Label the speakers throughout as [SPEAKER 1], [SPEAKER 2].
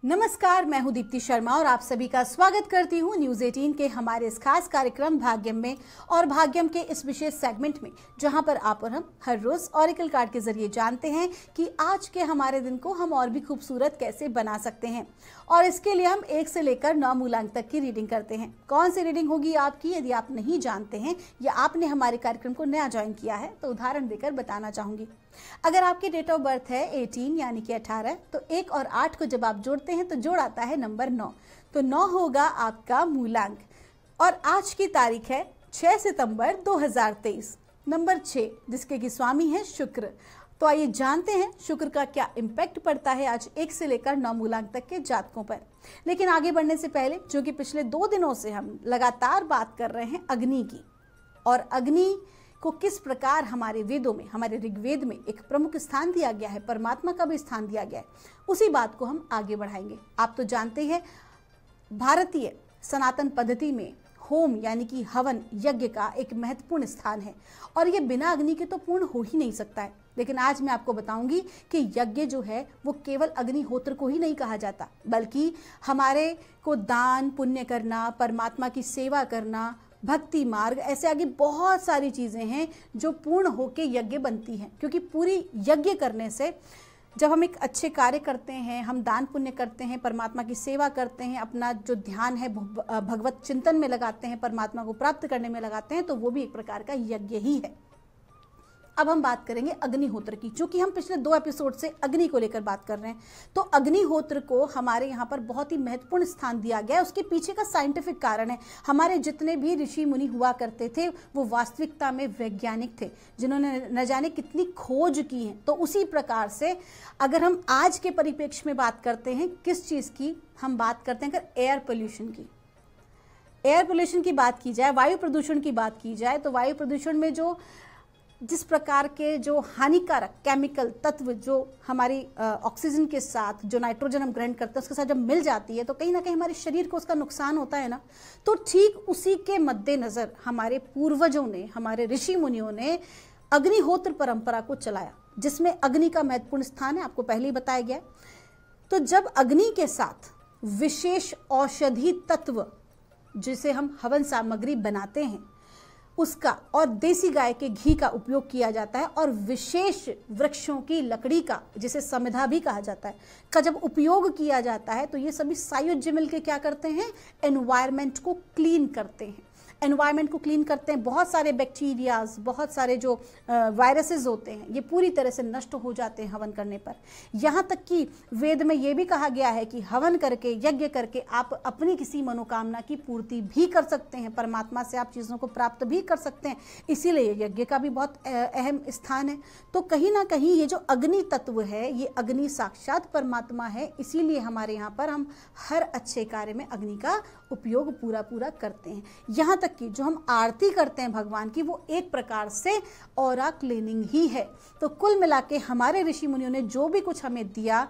[SPEAKER 1] नमस्कार, मैं हूं दीप्ति शर्मा और आप सभी का स्वागत करती हूं न्यूज 18 के हमारे इस खास कार्यक्रम भाग्यम में और भाग्यम के इस विशेष सेगमेंट में, जहां पर आप और हम हर रोज ऑरेकल कार्ड के जरिए जानते हैं कि आज के हमारे दिन को हम और भी खूबसूरत कैसे बना सकते हैं। और इसके लिए हम 1 से लेकर 9 मूलांक तक की रीडिंग करते हैं। कौन सी रीडिंग होगी आपकी, यदि आप नहीं जानते हैं या आपने हमारे कार्यक्रम को नया ज्वाइन किया है तो उदाहरण देकर बताना चाहूंगी। अगर आपकी डेट ऑफ बर्थ है 18 यानी कि 18, तो 1 और 8 को जब आप जोड़ते हैं तो जोड़ आता है नंबर 9। तो 9 होगा आपका मूलांक। और आज की तारीख है 6 सितंबर 2023, नंबर 6, जिसके की स्वामी है शुक्र। तो आइए जानते हैं शुक्र का क्या इम्पैक्ट पड़ता है आज 1 से लेकर 9 मूलांक तक के जातकों पर। लेकिन आगे बढ़ने से पहले, क्योंकि पिछले 2 दिनों से हम लगातार बात कर रहे हैं अग्नि की, और अग्नि को किस प्रकार हमारे वेदों में, हमारे ऋग्वेद में एक प्रमुख स्थान दिया गया है, परमात्मा का भी स्थान दिया गया है, उसी बात को हम आगे बढ़ाएंगे। आप तो जानते हैं भारतीय सनातन पद्धति में होम यानी कि हवन यज्ञ का एक महत्वपूर्ण स्थान है और ये बिना अग्नि के तो पूर्ण हो ही नहीं सकता है। लेकिन आज मैं आपको बताऊंगी कि यज्ञ जो है वो केवल अग्निहोत्र को ही नहीं कहा जाता, बल्कि हमारे को दान पुण्य करना, परमात्मा की सेवा करना, भक्ति मार्ग, ऐसे आगे बहुत सारी चीज़ें हैं जो पूर्ण होके यज्ञ बनती हैं। क्योंकि पूरी यज्ञ करने से, जब हम एक अच्छे कार्य करते हैं, हम दान पुण्य करते हैं, परमात्मा की सेवा करते हैं, अपना जो ध्यान है भगवत चिंतन में लगाते हैं, परमात्मा को प्राप्त करने में लगाते हैं, तो वो भी एक प्रकार का यज्ञ ही है। अब हम बात करेंगे अग्निहोत्र की, क्योंकि हम पिछले 2 एपिसोड से अग्नि को लेकर बात कर रहे हैं। तो अग्निहोत्र को हमारे यहाँ पर बहुत ही महत्वपूर्ण स्थान दिया गया है। उसके पीछे का साइंटिफिक कारण है, हमारे जितने भी ऋषि मुनि हुआ करते थे वो वास्तविकता में वैज्ञानिक थे, जिन्होंने न जाने कितनी खोज की है। तो उसी प्रकार से अगर हम आज के परिप्रेक्ष्य में बात करते हैं, किस चीज़ की हम बात करते हैं, अगर एयर पोल्यूशन की, एयर पोल्यूशन की बात की जाए, वायु प्रदूषण की बात की जाए, तो वायु प्रदूषण में जिस प्रकार के जो हानिकारक केमिकल तत्व जो हमारी ऑक्सीजन के साथ, जो नाइट्रोजन हम ग्रहण करते हैं उसके साथ जब मिल जाती है, तो कहीं ना कहीं हमारे शरीर को उसका नुकसान होता है ना। तो ठीक उसी के मद्देनज़र हमारे पूर्वजों ने, हमारे ऋषि मुनियों ने अग्निहोत्र परंपरा को चलाया, जिसमें अग्नि का महत्वपूर्ण स्थान है, आपको पहले ही बताया गया। तो जब अग्नि के साथ विशेष औषधि तत्व, जिसे हम हवन सामग्री बनाते हैं, उसका और देसी गाय के घी का उपयोग किया जाता है, और विशेष वृक्षों की लकड़ी का, जिसे समिधा भी कहा जाता है, का जब उपयोग किया जाता है, तो ये सभी सायुज्य मिलकर क्या करते हैं, एनवायरनमेंट को क्लीन करते हैं। एनवायरनमेंट को क्लीन करते हैं, बहुत सारे बैक्टीरियाज, बहुत सारे जो वायरसेस होते हैं, ये पूरी तरह से नष्ट हो जाते हैं हवन करने पर। यहाँ तक कि वेद में ये भी कहा गया है कि हवन करके, यज्ञ करके आप अपनी किसी मनोकामना की पूर्ति भी कर सकते हैं, परमात्मा से आप चीज़ों को प्राप्त भी कर सकते हैं। इसीलिए यज्ञ का भी बहुत अहम स्थान है। तो कहीं ना कहीं ये जो अग्नि तत्व है, ये अग्नि साक्षात परमात्मा है। इसीलिए हमारे यहाँ पर हम हर अच्छे कार्य में अग्नि का उपयोग पूरा करते हैं। यहाँ तक कि जो हम आरती करते हैं भगवान की, वो एक प्रकार से ऑरा क्लीनिंग ही है। तो कुल मिला के हमारे ऋषि मुनियों ने जो भी कुछ हमें दिया,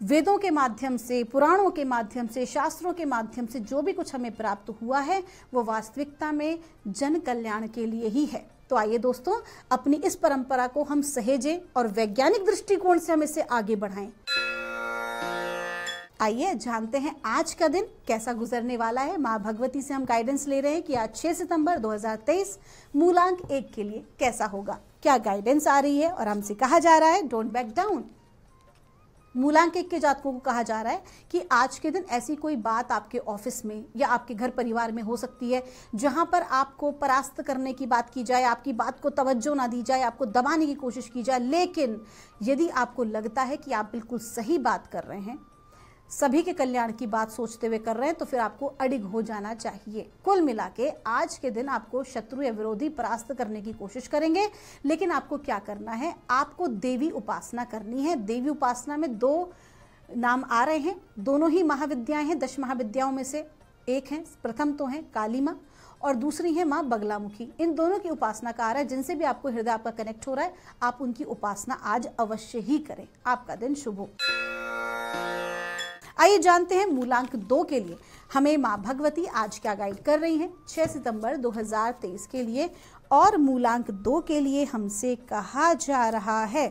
[SPEAKER 1] वेदों के माध्यम से, पुराणों के माध्यम से, शास्त्रों के माध्यम से जो भी कुछ हमें प्राप्त हुआ है, वो वास्तविकता में जन कल्याण के लिए ही है। तो आइए दोस्तों, अपनी इस परंपरा को हम सहेजें और वैज्ञानिक दृष्टिकोण से हम इसे आगे बढ़ाएं। आइए जानते हैं आज का दिन कैसा गुजरने वाला है। माँ भगवती से हम गाइडेंस ले रहे हैं कि आज 6 सितंबर 2023 मूलांक 1 के लिए कैसा होगा, क्या गाइडेंस आ रही है। और हमसे कहा जा रहा है डोंट बैक डाउन। मूलांक 1 के जातकों को कहा जा रहा है कि आज के दिन ऐसी कोई बात आपके ऑफिस में या आपके घर परिवार में हो सकती है जहां पर आपको परास्त करने की बात की जाए, आपकी बात को तवज्जो ना दी जाए, आपको दबाने की कोशिश की जाए। लेकिन यदि आपको लगता है कि आप बिल्कुल सही बात कर रहे हैं, सभी के कल्याण की बात सोचते हुए कर रहे हैं, तो फिर आपको अडिग हो जाना चाहिए। कुल मिला के आज के दिन आपको शत्रु या विरोधी परास्त करने की कोशिश करेंगे, लेकिन आपको क्या करना है, आपको देवी उपासना करनी है। देवी उपासना में 2 नाम आ रहे हैं, दोनों ही महाविद्याएं हैं, 10 महाविद्याओं में से एक है। प्रथम तो है काली माँ और दूसरी है माँ बगलामुखी। इन दोनों की उपासना का आ रहा है, जिनसे भी आपको हृदय आपका कनेक्ट हो रहा है, आप उनकी उपासना आज अवश्य ही करें। आपका दिन शुभ हो। आइए जानते हैं मूलांक 2 के लिए हमें माँ भगवती आज क्या गाइड कर रही हैं 6 सितंबर 2023 के लिए। और मूलांक 2 के लिए हमसे कहा जा रहा है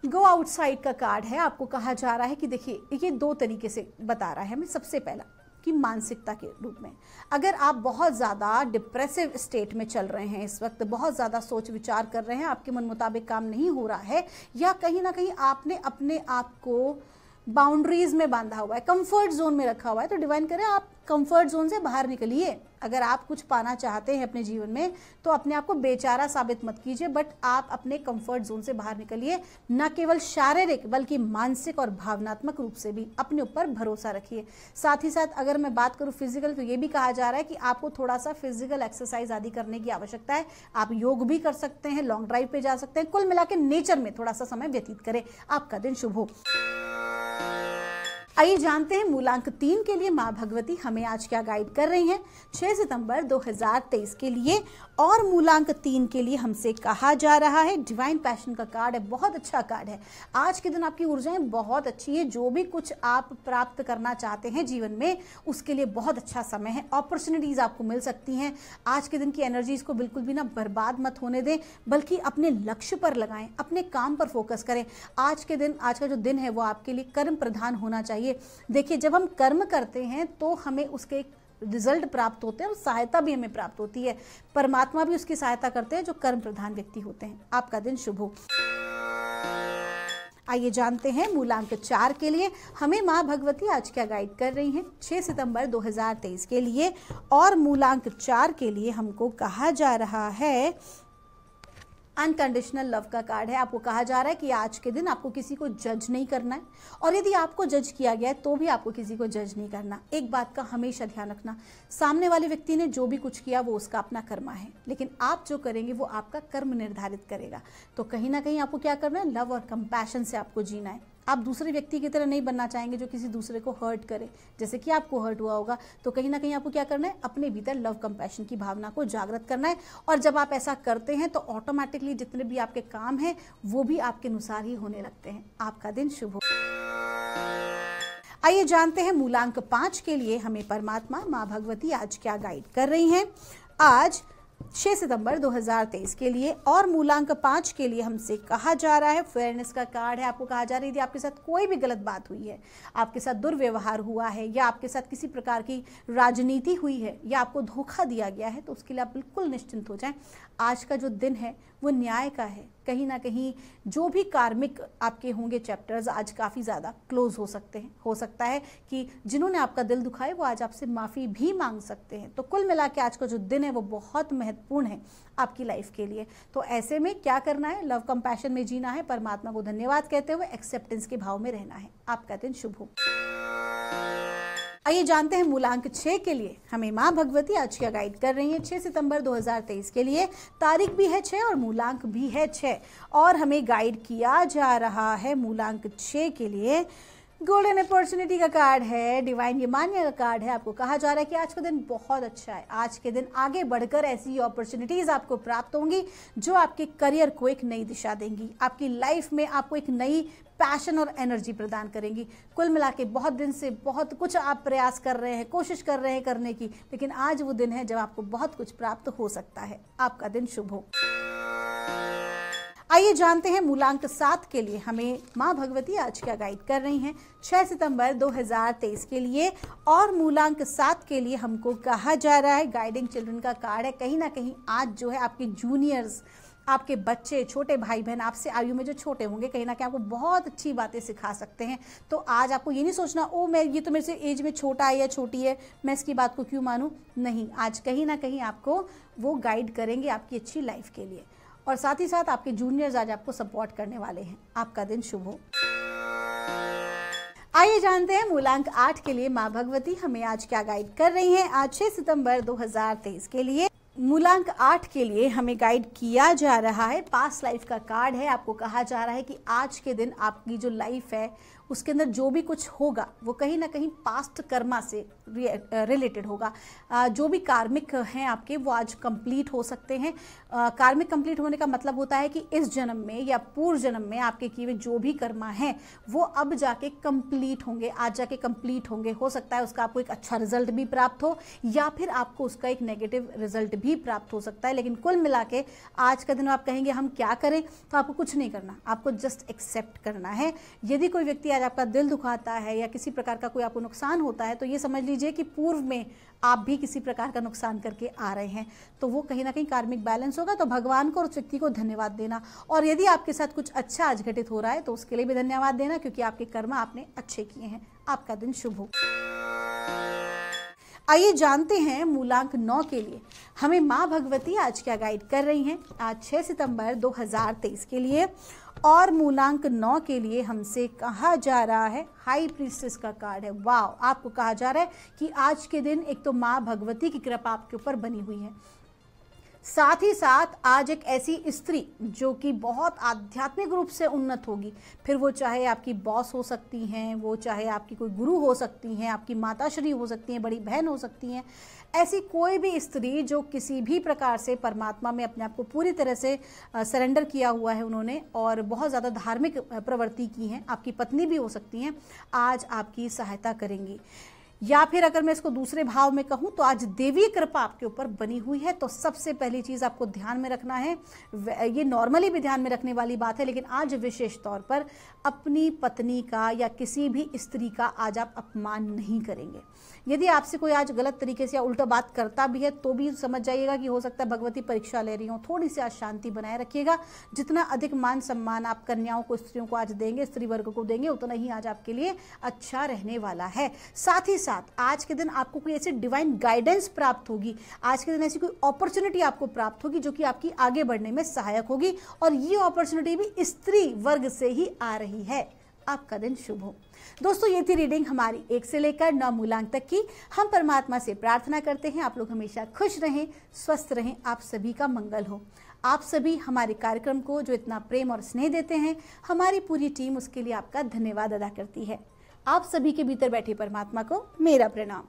[SPEAKER 1] गो आउटसाइड का कार्ड है। आपको कहा जा रहा है कि देखिए ये दो तरीके से बता रहा है हमें। सबसे पहला कि मानसिकता के रूप में अगर आप बहुत ज़्यादा डिप्रेसिव स्टेट में चल रहे हैं, इस वक्त बहुत ज़्यादा सोच विचार कर रहे हैं, आपके मन मुताबिक काम नहीं हो रहा है, या कहीं ना कहीं आपने अपने आप को बाउंड्रीज में बांधा हुआ है, कंफर्ट जोन में रखा हुआ है, तो डिवाइन करे आप कंफर्ट जोन से बाहर निकलिए। अगर आप कुछ पाना चाहते हैं अपने जीवन में तो अपने आप को बेचारा साबित मत कीजिए, बट आप अपने कंफर्ट जोन से बाहर निकलिए। न केवल शारीरिक बल्कि मानसिक और भावनात्मक रूप से भी अपने ऊपर भरोसा रखिए। साथ ही साथ अगर मैं बात करूं फिजिकल, तो ये भी कहा जा रहा है कि आपको थोड़ा सा फिजिकल एक्सरसाइज आदि करने की आवश्यकता है। आप योग भी कर सकते हैं, लॉन्ग ड्राइव पे जा सकते हैं, कुल मिला के नेचर में थोड़ा सा समय व्यतीत करें। आपका दिन शुभ हो। आइए जानते हैं मूलांक 3 के लिए माँ भगवती हमें आज क्या गाइड कर रही हैं 6 सितंबर 2023 के लिए। और मूलांक 3 के लिए हमसे कहा जा रहा है डिवाइन पैशन का कार्ड है। बहुत अच्छा कार्ड है। आज के दिन आपकी ऊर्जाएं बहुत अच्छी है। जो भी कुछ आप प्राप्त करना चाहते हैं जीवन में, उसके लिए बहुत अच्छा समय है। अपॉर्चुनिटीज आपको मिल सकती हैं। आज के दिन की एनर्जीज को बिल्कुल भी ना बर्बाद मत होने दें, बल्कि अपने लक्ष्य पर लगाएं, अपने काम पर फोकस करें। आज का जो दिन है वो आपके लिए कर्म प्रधान होना चाहिए। देखिए, जब हम कर्म करते हैं तो हमें उसके रिजल्ट प्राप्त होते हैं और सहायता भी हमें प्राप्त होती है। परमात्मा भी उसकी सहायता करते हैं जो कर्म प्रधान व्यक्ति होते हैं। आपका दिन शुभ हो। आइए जानते हैं मूलांक 4 के लिए हमें माँ भगवती आज क्या गाइड कर रही हैं 6 सितंबर 2023 के लिए। और मूलांक 4 के लिए हमको कहा जा रहा है अनकंडीशनल लव का कार्ड है। आपको कहा जा रहा है कि आज के दिन आपको किसी को जज नहीं करना है, और यदि आपको जज किया गया है तो भी आपको किसी को जज नहीं करना। एक बात का हमेशा ध्यान रखना, सामने वाले व्यक्ति ने जो भी कुछ किया वो उसका अपना कर्मा है, लेकिन आप जो करेंगे वो आपका कर्म निर्धारित करेगा। तो कहीं ना कहीं आपको क्या करना है, लव और कंपैशन से आपको जीना है। आप दूसरे व्यक्ति की तरह नहीं बनना चाहेंगे जो किसी दूसरे को हर्ट करे, जैसे कि आपको हर्ट हुआ होगा। तो कहीं ना कहीं आपको क्या करना है, अपने भीतर लव कंपैशन की भावना को जागृत करना है। और जब आप ऐसा करते हैं तो ऑटोमेटिकली जितने भी आपके काम हैं वो भी आपके अनुसार ही होने लगते हैं। आपका दिन शुभ हो। आइए जानते हैं मूलांक 5 के लिए हमें परमात्मा माँ भगवती आज क्या गाइड कर रही हैं आज 6 सितंबर 2023 के लिए। और मूलांक 5 के लिए हमसे कहा जा रहा है फेयरनेस का कार्ड है। आपको कहा जा रहा है यदि आपके साथ कोई भी गलत बात हुई है, आपके साथ दुर्व्यवहार हुआ है, या आपके साथ किसी प्रकार की राजनीति हुई है, या आपको धोखा दिया गया है, तो उसके लिए आप बिल्कुल निश्चिंत हो जाएं। आज का जो दिन है वो न्याय का है। कहीं ना कहीं जो भी कार्मिक आपके होंगे चैप्टर्स आज काफ़ी ज़्यादा क्लोज हो सकते हैं। हो सकता है कि जिन्होंने आपका दिल दुखाए वो आज आपसे माफ़ी भी मांग सकते हैं। तो कुल मिला के आज का जो दिन है वो बहुत महत्वपूर्ण है आपकी लाइफ के लिए। तो ऐसे में क्या करना है, लव कंपैशन में जीना है, परमात्मा को धन्यवाद कहते हुए एक्सेप्टेंस के भाव में रहना है। आपका दिन शुभ हो। आइए जानते हैं मूलांक 6 के लिए हमें माँ भगवती आज क्या गाइड कर रही हैं 6 सितंबर 2023 के लिए। तारीख भी है 6 और मूलांक भी है 6, और हमें गाइड किया जा रहा है मूलांक 6 के लिए गोल्डन अपॉर्चुनिटी का कार्ड है, डिवाइन यमानिया का कार्ड है। आपको कहा जा रहा है कि आज का दिन बहुत अच्छा है। आज के दिन आगे बढ़कर ऐसी अपॉर्चुनिटीज आपको प्राप्त होंगी जो आपके करियर को एक नई दिशा देंगी, आपकी लाइफ में आपको एक नई पैशन और एनर्जी प्रदान करेंगी। कुल मिला के बहुत दिन से बहुत कुछ आप प्रयास कर रहे हैं, कोशिश कर रहे हैं करने की, लेकिन आज वो दिन है जब आपको बहुत कुछ प्राप्त हो सकता है। आपका दिन शुभ हो। आइए जानते हैं मूलांक 7 के लिए हमें माँ भगवती आज क्या गाइड कर रही हैं 6 सितंबर 2023 के लिए। और मूलांक 7 के लिए हमको कहा जा रहा है गाइडिंग चिल्ड्रन का कार्ड है। कहीं ना कहीं आज जो है आपके जूनियर्स, आपके बच्चे, छोटे भाई बहन आपसे आयु में जो छोटे होंगे, कहीं ना कहीं आपको बहुत अच्छी बातें सिखा सकते हैं। तो आज आपको ये नहीं सोचना ओ मैं ये तो मेरे से एज में छोटा है या छोटी है, मैं इसकी बात को क्यों मानूं। नहीं, आज कहीं ना कहीं आपको वो गाइड करेंगे आपकी अच्छी लाइफ के लिए, और साथ ही साथ आपके जूनियर्स आज आपको सपोर्ट करने वाले हैं। आपका दिन शुभ हो। आइए जानते हैं मूलांक 8 के लिए माँ भगवती हमें आज क्या गाइड कर रही हैं आज 6 सितंबर 2023 के लिए। मूलांक 8 के लिए हमें गाइड किया जा रहा है पास्ट लाइफ का कार्ड है। आपको कहा जा रहा है कि आज के दिन आपकी जो लाइफ है उसके अंदर जो भी कुछ होगा वो कहीं ना कहीं पास्ट कर्मा से रिलेटेड होगा। जो भी कार्मिक हैं आपके वो आज कंप्लीट हो सकते हैं। कार्मिक कंप्लीट होने का मतलब होता है कि इस जन्म में या पूर्व जन्म में आपके किए हुए जो भी कर्मा हैं वो अब जाके कंप्लीट होंगे, आज जाके कंप्लीट होंगे। हो सकता है उसका आपको एक अच्छा रिजल्ट भी प्राप्त हो या फिर आपको उसका एक नेगेटिव रिजल्ट भी प्राप्त हो सकता है। लेकिन कुल मिला के आज का दिन आप कहेंगे हम क्या करें, तो आपको कुछ नहीं करना, आपको जस्ट एक्सेप्ट करना है। यदि कोई व्यक्ति आज आपका दिल दुखाता है या किसी प्रकार का कोई आपको नुकसान होता है तो ये समझ लीजिए कि पूर्व में आप भी किसी प्रकार का नुकसान करके आ रहे हैं, तो वो कहीं ना कहीं कार्मिक बैलेंस होगा। तो भगवान को और उस व्यक्ति को धन्यवाद देना, और यदि आपके साथ कुछ अच्छा आज घटित हो रहा है तो उसके लिए भी धन्यवाद देना, क्योंकि आपके कर्म आपने अच्छे किए हैं। आपका दिन शुभ हो। आइए जानते हैं मूलांक 9 के लिए हमें माँ भगवती आज क्या गाइड कर रही हैं आज 6 सितंबर 2023 के लिए। और मूलांक 9 के लिए हमसे कहा जा रहा है, हाई प्रीस्टेस का कार्ड है। वाव, आपको कहा जा रहा है कि आज के दिन एक तो माँ भगवती की कृपा आपके ऊपर बनी हुई है, साथ ही साथ आज एक ऐसी स्त्री जो कि बहुत आध्यात्मिक रूप से उन्नत होगी, फिर वो चाहे आपकी बॉस हो सकती हैं, वो चाहे आपकी कोई गुरु हो सकती हैं, आपकी माताश्री हो सकती हैं, बड़ी बहन हो सकती हैं। ऐसी कोई भी स्त्री जो किसी भी प्रकार से परमात्मा में अपने आप को पूरी तरह से सरेंडर किया हुआ है उन्होंने, और बहुत ज़्यादा धार्मिक प्रवृत्ति की हैं, आपकी पत्नी भी हो सकती हैं, आज आपकी सहायता करेंगी। या फिर अगर मैं इसको दूसरे भाव में कहूँ तो आज देवी कृपा आपके ऊपर बनी हुई है। तो सबसे पहली चीज़ आपको ध्यान में रखना है, ये नॉर्मली भी ध्यान में रखने वाली बात है, लेकिन आज विशेष तौर पर अपनी पत्नी का या किसी भी स्त्री का आज आप अपमान नहीं करेंगे। यदि आपसे कोई आज गलत तरीके से या उल्टा बात करता भी है तो भी समझ जाइएगा कि हो सकता है भगवती परीक्षा ले रही हो। थोड़ी सी आज शांति बनाए रखिएगा। जितना अधिक मान सम्मान आप कन्याओं को, स्त्रियों को आज देंगे, स्त्री वर्ग को देंगे, उतना ही आज आपके लिए अच्छा रहने वाला है। साथ ही साथ आज के दिन आपको कोई ऐसी डिवाइन गाइडेंस प्राप्त होगी, आज के दिन ऐसी कोई अपॉर्चुनिटी आपको प्राप्त होगी जो कि आपकी आगे बढ़ने में सहायक होगी, और ये अपॉर्चुनिटी भी स्त्री वर्ग से ही आ रही है। आपका दिन शुभ हो। दोस्तों, ये थी रीडिंग हमारी 1 से लेकर 9 मूलांक तक की। हम परमात्मा से प्रार्थना करते हैं आप लोग हमेशा खुश रहें, स्वस्थ रहें, आप सभी का मंगल हो। आप सभी हमारे कार्यक्रम को जो इतना प्रेम और स्नेह देते हैं, हमारी पूरी टीम उसके लिए आपका धन्यवाद अदा करती है। आप सभी के भीतर बैठे परमात्मा को मेरा प्रणाम।